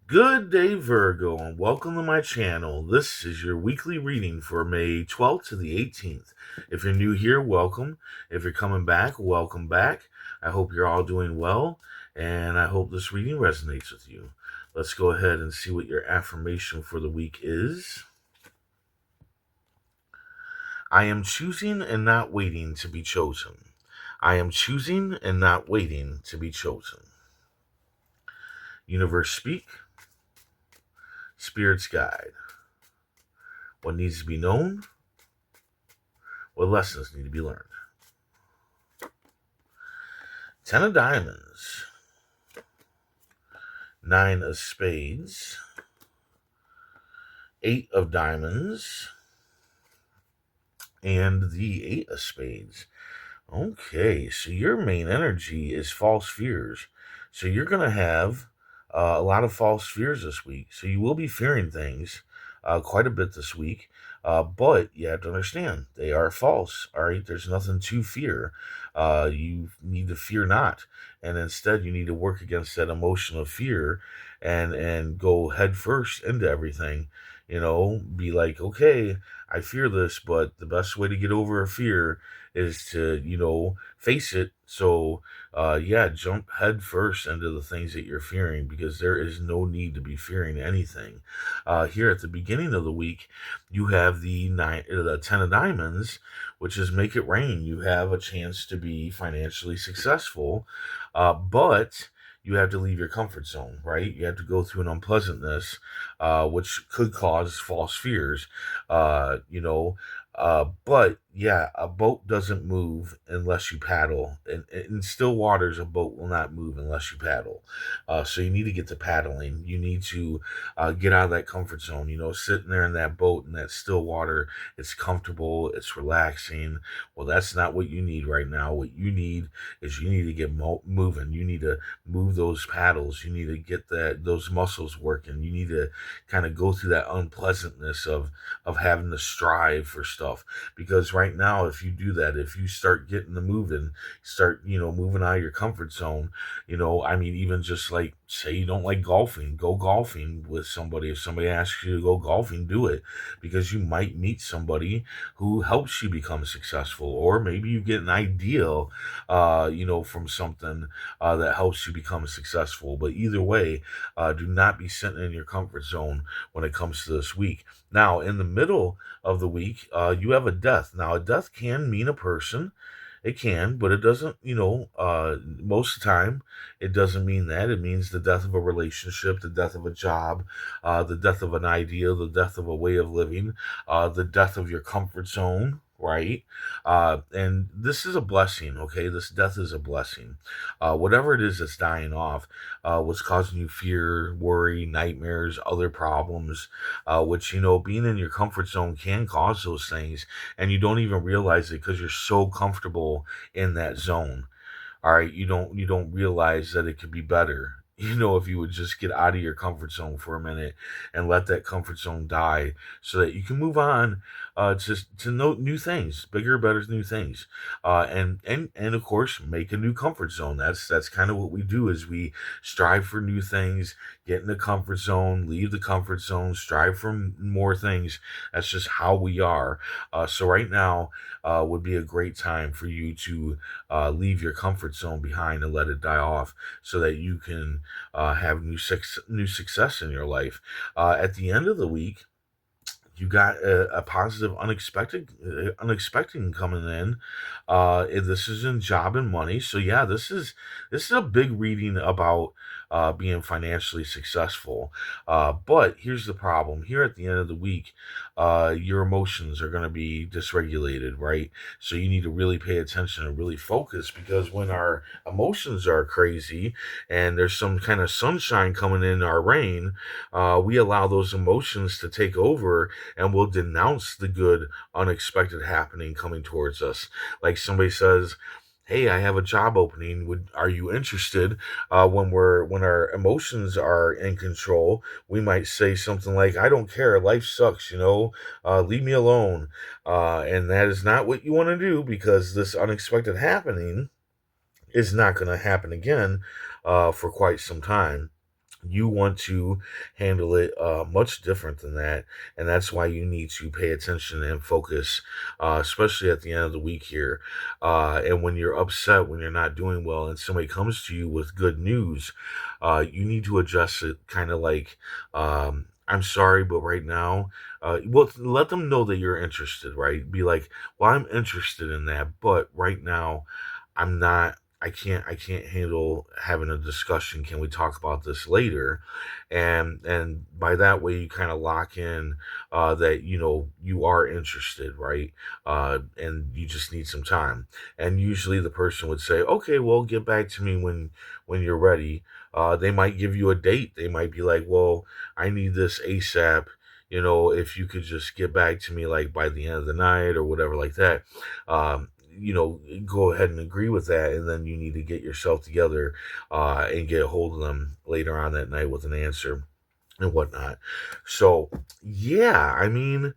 Good day, Virgo, and welcome to my channel. This is your weekly reading for May 12th to the 18th. If you're new here, welcome. If you're coming back, welcome back. I hope you're all doing well, and I hope this reading resonates with you. Let's go ahead and see what your affirmation for the week is. I am choosing and not waiting to be chosen. I am choosing and not waiting to be chosen. Universe speak. Spirit's guide. What needs to be known? What lessons need to be learned? 10 of diamonds. 9 of spades. 8 of diamonds. And the 8 of spades. Okay, so your main energy is false fears. So you're going to have a lot of false fears this week. So you will be fearing things quite a bit this week. But you have to understand, they are false. All right, there's nothing to fear. You need to fear not. And instead, you need to work against that emotion of fear and go head first into everything. Be like, okay, I fear this, but the best way to get over a fear is to, face it. So, jump head first into the things that you're fearing because there is no need to be fearing anything. Here at the beginning of the week, you have the 10 of diamonds, which is make it rain. You have a chance to be financially successful, but you have to leave your comfort zone, right? You have to go through an unpleasantness, which could cause false fears, but yeah, a boat doesn't move unless you paddle. And in still waters, a boat will not move unless you paddle. So you need to get to paddling. You need to get out of that comfort zone. Sitting there in that boat in that still water, it's comfortable, it's relaxing. Well, that's not what you need right now. What you need is you need to get moving. You need to move those paddles. You need to get those muscles working. You need to kind of go through that unpleasantness of having to strive for stuff. Because right now, if you do that, if you start getting the moving, start moving out of your comfort zone, even just like, say you don't like golfing, go golfing with somebody. If somebody asks you to go golfing, do it, because you might meet somebody who helps you become successful, or maybe you get an ideal from something that helps you become successful. But either way, do not be sitting in your comfort zone when it comes to this week. Now, in the middle of the week, you have a death. Now, a death can mean a person. It can, but it doesn't, most of the time, it doesn't mean that. It means the death of a relationship, the death of a job, the death of an idea, the death of a way of living, the death of your comfort zone, right? And this is a blessing, okay? This death is a blessing. Whatever it is that's dying off, what's causing you fear, worry, nightmares, other problems, which, being in your comfort zone can cause those things, and you don't even realize it because you're so comfortable in that zone. All right, you don't realize that it could be better. If you would just get out of your comfort zone for a minute and let that comfort zone die, so that you can move on to new things, bigger, better, new things, and of course make a new comfort zone. That's kind of what we do, is we strive for new things, get in the comfort zone, leave the comfort zone, strive for more things. That's just how we are. So right now would be a great time for you to leave your comfort zone behind and let it die off, so that you can have new success in your life. At the end of the week, you got a positive, unexpected coming in. This is in job and money. So yeah, this is a big reading about being financially successful. But here's the problem. Here at the end of the week, your emotions are going to be dysregulated, right? So you need to really pay attention and really focus, because when our emotions are crazy and there's some kind of sunshine coming in our rain, we allow those emotions to take over, and we'll denounce the good unexpected happening coming towards us. Like somebody says, hey, I have a job opening. Are you interested? When our emotions are in control, we might say something like, I don't care, life sucks, leave me alone. And that is not what you want to do, because this unexpected happening is not going to happen again for quite some time. You want to handle it much different than that, and that's why you need to pay attention and focus, especially at the end of the week here. And when you're upset, when you're not doing well, and somebody comes to you with good news, you need to adjust it, kind of like, I'm sorry, but right now, well, let them know that you're interested, right? Be like, well, I'm interested in that, but right now, I'm not. I can't handle having a discussion. Can we talk about this later? And by that way, you kind of lock in that you are interested, right? And you just need some time. And usually, the person would say, "Okay, well, get back to me when you're ready." They might give you a date. They might be like, "Well, I need this ASAP. If you could just get back to me like by the end of the night or whatever like that." Go ahead and agree with that, and then you need to get yourself together and get a hold of them later on that night with an answer and whatnot. So, yeah, I mean,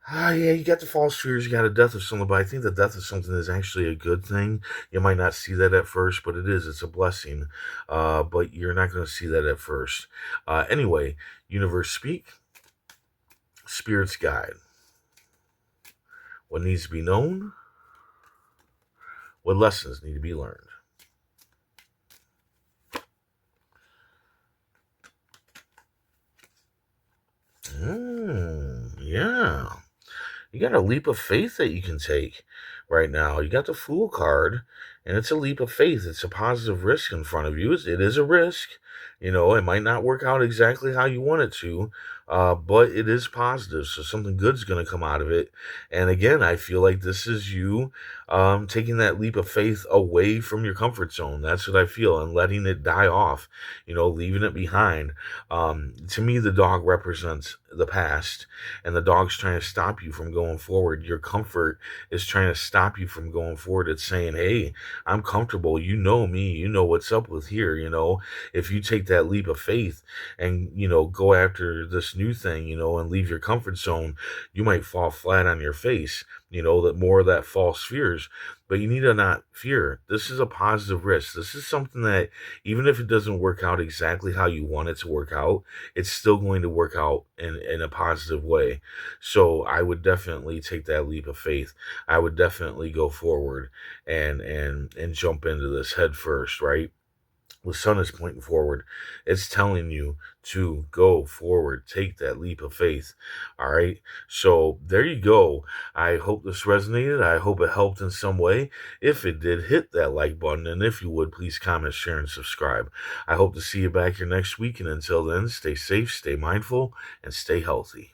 yeah, you got the false fears, you got a death of someone, but I think the death of something is actually a good thing. You might not see that at first, but it is. It's a blessing. But you're not going to see that at first. Anyway, universe speak, spirits guide. What needs to be known? What lessons need to be learned? Yeah. You got a leap of faith that you can take right now. You got the Fool card, and it's a leap of faith. It's a positive risk in front of you. It is a risk. It might not work out exactly how you want it to, but it is positive. So something good's going to come out of it. And again, I feel like this is you taking that leap of faith away from your comfort zone. That's what I feel, and letting it die off, leaving it behind. To me, the dog represents the past, and the dog's trying to stop you from going forward. Your comfort is trying to stop you from going forward. It's saying, hey, I'm comfortable. You know me. You know what's up with here. If you take that leap of faith and, go after this new thing, and leave your comfort zone, you might fall flat on your face, that more of that false fears. But you need to not fear. This is a positive risk. This is something that, even if it doesn't work out exactly how you want it to work out, it's still going to work out in a positive way. So I would definitely take that leap of faith. I would definitely go forward and jump into this head first, right? The sun is pointing forward. It's telling you to go forward, take that leap of faith. All right. So there you go. I hope this resonated. I hope it helped in some way. If it did, hit that like button. And if you would, please comment, share, and subscribe. I hope to see you back here next week. And until then, stay safe, stay mindful, and stay healthy.